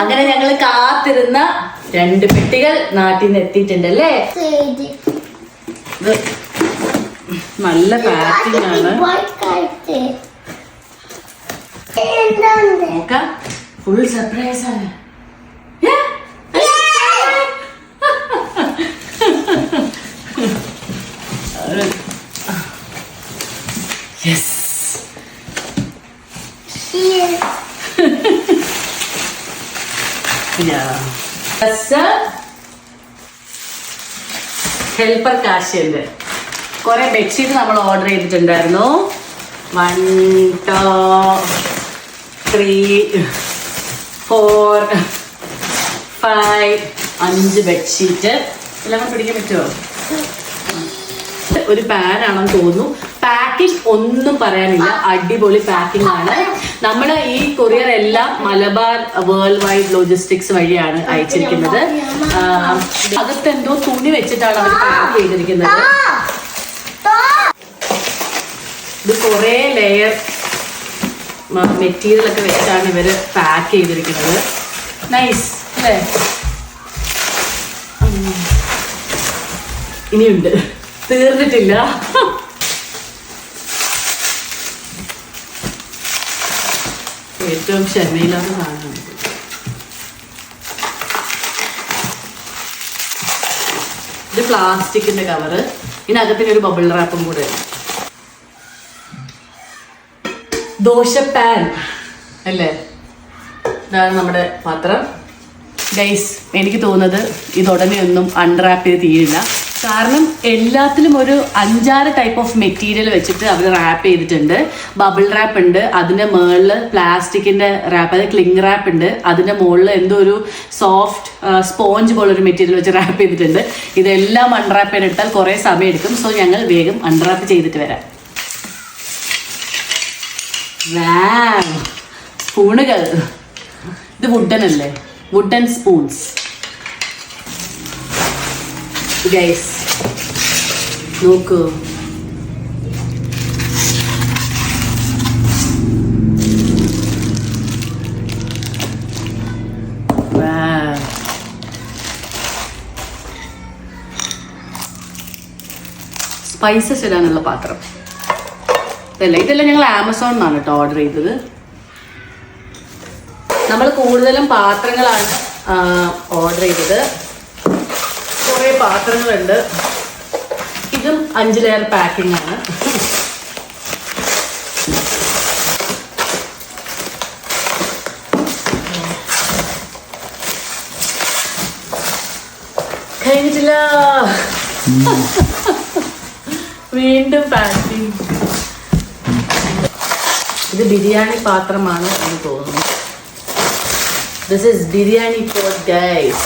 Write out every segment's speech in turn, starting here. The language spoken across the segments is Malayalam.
അങ്ങനെ ഞങ്ങൾ കാത്തിരുന്ന 2 പെട്ടികൾ നാട്ടിൽ നിന്ന് എത്തിയിട്ടുണ്ട് അല്ലേ. ഇത് നല്ല പാക്കിംഗ് ആണ്. നോക്കാം, ഫുൾ സർപ്രൈസ് ആണ്. യെസ്, ഹെൽപ്പർ കാശിന്റെ കുറെ ബെഡ്ഷീറ്റ് നമ്മൾ ഓർഡർ ചെയ്തിട്ടുണ്ടായിരുന്നു. 1 2 3 4 5 5 ബെഡ്ഷീറ്റ് എല്ലാം പിടിക്കാൻ പറ്റുമോ? ഒരു പാൻ ആണെന്ന് തോന്നുന്നു. പാക്കിംഗ് ഒന്നും പറയാനില്ല, അടിപൊളി പാക്കിംഗ് ആണ്. നമ്മുടെ ഈ കൊറിയർ എല്ലാം മലബാർ വേൾഡ് വൈഡ് ലോജിസ്റ്റിക്സ് വഴിയാണ് അയച്ചിരിക്കുന്നത്. അകത്ത് എന്തോ തുണി വെച്ചിട്ടാണ് അവർ പാക്ക് ചെയ്തിരിക്കുന്നത്. ഇത് കുറെ ലെയർ മെറ്റീരിയൽ ഒക്കെ വെച്ചാണ് ഇവര് പാക്ക് ചെയ്തിരിക്കുന്നത്. നൈസ് അല്ലേ? ഇനിയുണ്ട്, തീർന്നിട്ടില്ല. ഏറ്റവും ക്ഷമയില്ലാത്ത സാധനമാണ്. ഇത് പ്ലാസ്റ്റിക്കിന്റെ കവറ്, ഇതിനകത്തിന് ഒരു ബബിൾ റാപ്പും കൂടെ. ദോശ പാൻ അല്ലേ, ഇതാണ് നമ്മുടെ പാത്രം. ഗൈസ്, എനിക്ക് തോന്നുന്നത് ഇത് ഉടനെ ഒന്നും അൺറാപ്പ് ചെയ്ത് തീരില്ല. കാരണം എല്ലാത്തിലും ഒരു 5-6 ടൈപ്പ് ഓഫ് മെറ്റീരിയൽ വെച്ചിട്ട് അവർ റാപ്പ് ചെയ്തിട്ടുണ്ട്. ബബിൾ റാപ്പ് ഉണ്ട്, അതിൻ്റെ മുകളിൽ പ്ലാസ്റ്റിക്കിൻ്റെ റാപ്പ്, അതായത് ക്ലിങ് റാപ്പ് ഉണ്ട്, അതിൻ്റെ മുകളിൽ എന്തോ ഒരു സോഫ്റ്റ് സ്പോഞ്ച് പോലൊരു മെറ്റീരിയൽ വെച്ച് റാപ്പ് ചെയ്തിട്ടുണ്ട്. ഇതെല്ലാം അൺറാപ്പ് ചെയ്യാൻ എടുത്താൽ കുറേ സമയം എടുക്കും. സോ ഞങ്ങൾ വേഗം അൺറാപ്പ് ചെയ്തിട്ട് വരാം. സ്പൂണുകൾ, ഇത് വുഡൻ അല്ലേ, വുഡൻ സ്പൂൺസ്. ഗൈസ് നോക്കൂ, സ്പൈസസ് ഇടാനുള്ള പാത്രം ഇതെല്ലാം ഞങ്ങൾ ആമസോണിൽ നിന്നാണ് കേട്ടോ ഓർഡർ ചെയ്തത്. നമ്മൾ കൂടുതലും പാത്രങ്ങളാണ് ഓർഡർ ചെയ്തത്. കുറേ പാത്രങ്ങളുണ്ട്. ഇതും 5 ലെയർ പാക്കിംഗ് ആണ്. കഴിഞ്ഞിട്ടില്ല, വീണ്ടും പാക്കിംഗ്. ഇത് ബിരിയാണി പാത്രമാണ് എന്ന് തോന്നുന്നു. This is biryani pot, guys.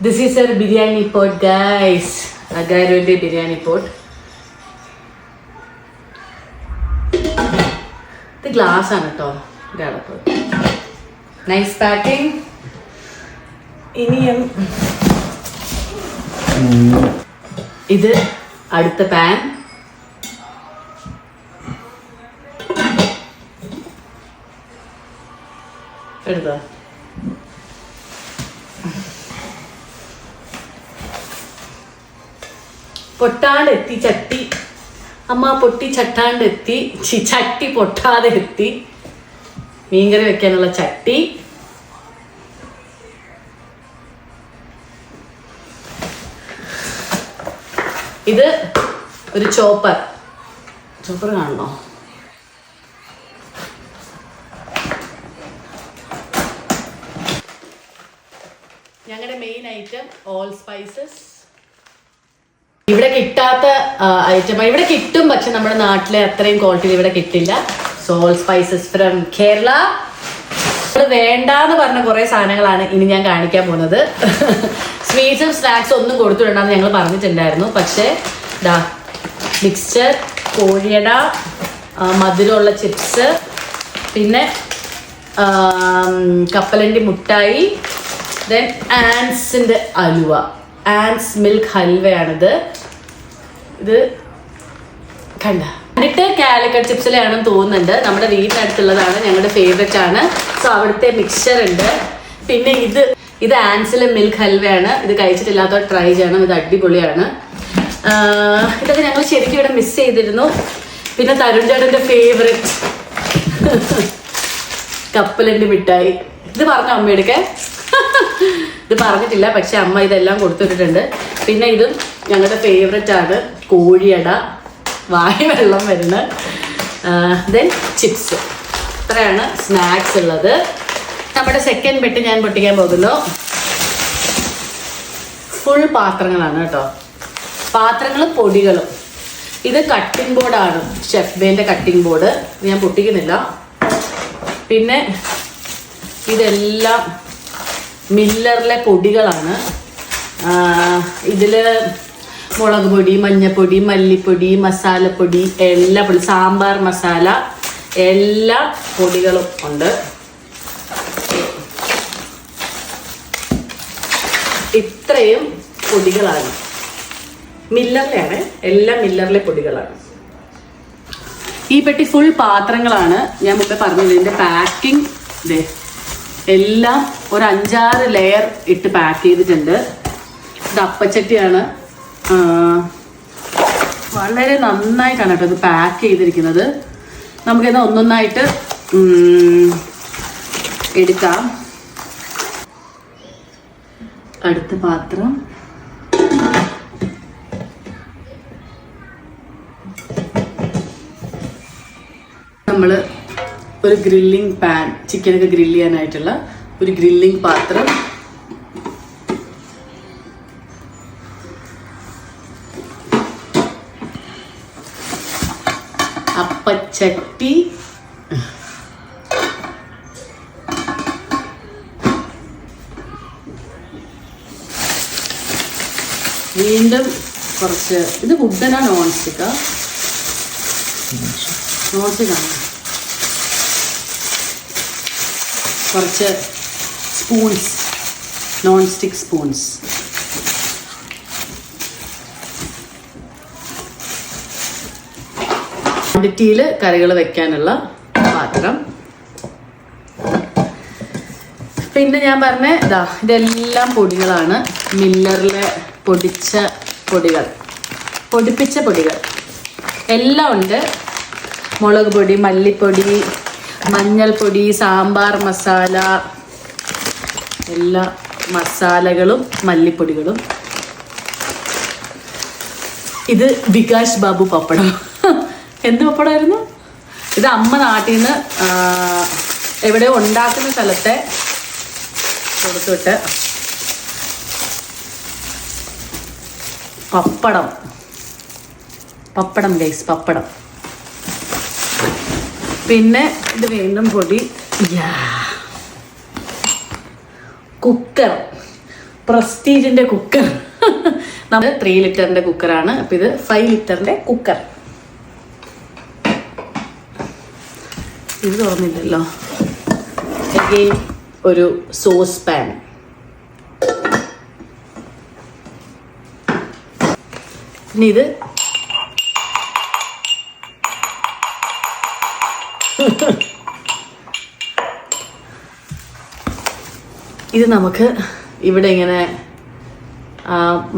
This is our biryani pot, guys. Agairode biryani pot. ഇത് ഗ്ലാസ് ആണ് കേട്ടോ. Nice packing. ഇനിയും ഇത് അടുത്ത പാൻ. എടുത്തോ, പൊട്ടാണ്ടെത്തി ചട്ടി. അമ്മ പൊട്ടി ചട്ടാണ്ടെത്തി, ചട്ടി പൊട്ടാതെ എത്തി. മീൻകറി വെക്കാനുള്ള ചട്ടി. ഇത് ഒരു ചോപ്പർ കാണണോ? ഞങ്ങളുടെ മെയിൻ ഐറ്റം ഓൾ സ്പൈസസ്. ഇവിടെ കിട്ടാത്ത ഐറ്റം ഇവിടെ കിട്ടും, പക്ഷെ നമ്മുടെ നാട്ടിലെ അത്രയും ക്വാളിറ്റിയിൽ ഇവിടെ കിട്ടില്ല. So all spices from Kerala. വേണ്ടാന്ന് പറഞ്ഞ കുറെ സാധനങ്ങളാണ് ഇനി ഞാൻ കാണിക്കാൻ പോകുന്നത്. സ്വീറ്റ്സും സ്നാക്സും ഒന്നും കൊടുത്തുവിടണ്ടെന്ന് ഞങ്ങൾ പറഞ്ഞിട്ടുണ്ടായിരുന്നു. പക്ഷേ ദാ മിക്സ്ചർ, കോഴിയട, മധുരമുള്ള ചിപ്സ്, പിന്നെ കപ്പലണ്ടി മുട്ടായി, ദെൻ ആൻസിൻ്റെ അലുവ, ആൻസ് മിൽക്ക് ഹൽവയാണിത്. ഇത് കണ്ട എന്നിട്ട് കാലിക്കറ്റ് ചിപ്സിലാണെന്ന് തോന്നുന്നുണ്ട്. നമ്മുടെ വീടിനടുത്തുള്ളതാണ്, ഞങ്ങളുടെ ഫേവറേറ്റ് ആണ്. സോ അവിടുത്തെ മിക്സർ ഉണ്ട്. പിന്നെ ഇത് ആൻസിലെ മിൽക്ക് ഹൽവയാണ്. ഇത് കഴിച്ചിട്ടില്ലാത്തവർ ട്രൈ ചെയ്യണം, ഇത് അടിപൊളിയാണ്. ഇതൊക്കെ ഞങ്ങൾ ശരിക്കും ഇവിടെ മിസ് ചെയ്തിരുന്നു. പിന്നെ തരുൺ ചേട്ടൻ്റെ ഫേവറേറ്റ് കപ്പലണ്ടി മിഠായി. ഇത് പറഞ്ഞ അമ്മയെടുക്കെ ഇത് പറഞ്ഞിട്ടില്ല, പക്ഷെ അമ്മ ഇതെല്ലാം കൊടുത്തിട്ടുണ്ട്. പിന്നെ ഇതും ഞങ്ങളുടെ ഫേവറേറ്റ് ആണ്, കോഴിയട. വായി വെള്ളം വരുന്ന. Then chips. ഇത്രയാണ് സ്നാക്സ് ഉള്ളത്. നമ്മുടെ സെക്കൻഡ് ബെറ്റ് ഞാൻ പൊട്ടിക്കാൻ പോകുന്നു. ഫുൾ പാത്രങ്ങളാണ് കേട്ടോ, പാത്രങ്ങളും പൊടികളും. ഇത് കട്ടിംഗ് ബോർഡാണ്, ഷെഫ് ബേന്റെ കട്ടിംഗ് ബോർഡ്. ഞാൻ പൊട്ടിക്കുന്നില്ല. പിന്നെ ഇതെല്ലാം മില്ലറിലെ പൊടികളാണ്. ഇതിൽ മുളക് പൊടി, മഞ്ഞപ്പൊടി, മല്ലിപ്പൊടി, മസാലപ്പൊടി, എല്ലാ പൊടി, സാമ്പാർ മസാല, എല്ലാ പൊടികളും ഉണ്ട്. ഇത്രയും പൊടികളാണ്, മില്ലറിലെയാണ്, എല്ലാം മില്ലറിലെ പൊടികളാണ്. ഈ പെട്ടി ഫുൾ പാത്രങ്ങളാണ്. ഞാൻ മുമ്പേ പറഞ്ഞില്ല, ഇതിൻ്റെ പാക്കിംഗ് ഇതേ എല്ലാം ഒരു 5-6 ലെയർ ഇട്ട് പാക്ക് ചെയ്തിട്ടുണ്ട്. ഇത് അപ്പച്ചട്ടിയാണ്. വളരെ നന്നായിട്ടാണ് കേട്ടോ ഇത് പാക്ക് ചെയ്തിരിക്കുന്നത്. നമുക്കിത് ഒന്നൊന്നായിട്ട് എടുക്കാം. അടുത്ത പാത്രം നമ്മൾ ഒരു ഗ്രില്ലിംഗ് പാൻ, ചിക്കനൊക്കെ ഗ്രില്ല് ചെയ്യാനായിട്ടുള്ള ഒരു ഗ്രില്ലിംഗ് പാത്രം. അപ്പച്ചട്ടി, വീണ്ടും കുറച്ച്, ഇത് വുഡനാ നോൺ സ്റ്റിക്കാ? നോൺ സ്റ്റിക്കാണ്. കുറച്ച് സ്പൂൺസ്, നോൺ സ്റ്റിക്ക് സ്പൂൺസ്. ക്വാണ്ടിറ്റിയിൽ കറികൾ വെക്കാനുള്ള പാത്രം. പിന്നെ ഞാൻ പറഞ്ഞ ഇതെല്ലാം പൊടികളാണ്, മില്ലറിലെ പൊടിച്ച പൊടികൾ, പൊടിപ്പിച്ച പൊടികൾ എല്ലാം ഉണ്ട്. മുളക് പൊടി, മല്ലിപ്പൊടി, മഞ്ഞൾപ്പൊടി, സാമ്പാർ മസാല, എല്ലാ മസാലകളും മല്ലിപ്പൊടികളും. ഇത് വികാസ് ബാബു പപ്പടം. എന്ത് പപ്പടമായിരുന്നു ഇത്? അമ്മ നാട്ടിൽ നിന്ന് എവിടെയോ ഉണ്ടാക്കുന്ന സ്ഥലത്തെ കൊടുത്തിട്ട് പപ്പടം, പപ്പടം ഗൈസ്, പപ്പടം. പിന്നെ ഇത് വീണ്ടും പൊടി. കുക്കർ, പ്രസ്റ്റീജിന്റെ കുക്കർ. നമ്മൾ 3 ലിറ്ററിന്റെ കുക്കറാണ്. അപ്പം ഇത് 5 ലിറ്ററിന്റെ കുക്കർ. ഇത് തുറന്നില്ലല്ലോ. അഗെയിൻ ഒരു സോസ് പാൻ. ഇനി ഇത് ഇത് നമുക്ക് ഇവിടെ ഇങ്ങനെ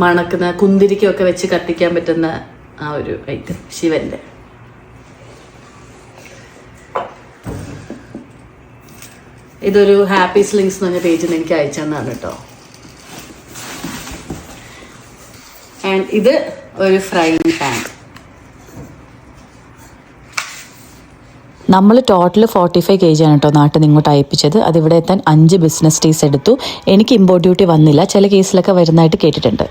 മണക്കുന്ന കുന്തിരിക്കൊക്കെ വെച്ച് കത്തിക്കാൻ പറ്റുന്ന ആ ഒരു ഐറ്റം, ശിവന്റെ. ഇതൊരു ഹാപ്പി സ്ലിങ്സ് എന്ന് പറഞ്ഞ പേജിൽ നിന്ന് എനിക്ക് അയച്ചു തന്നാണ് കേട്ടോ. ആൻഡ് ഇത് ഒരു ഫ്രൈയിങ് പാൻ. നമ്മൾ ടോട്ടൽ 45 kg ആണ് കേട്ടോ നാട്ടിൽ നിന്ന് ഇങ്ങോട്ട് അയപ്പിച്ചത്. അതിവിടെ എത്താൻ 5 ബിസിനസ് ഡേയ്സ് എടുത്തു. എനിക്ക് ഇമ്പോർട്ട് ഡ്യൂട്ടി വന്നില്ല, ചില കേസിലൊക്കെ വരുന്നതായിട്ട് കേട്ടിട്ടുണ്ട്.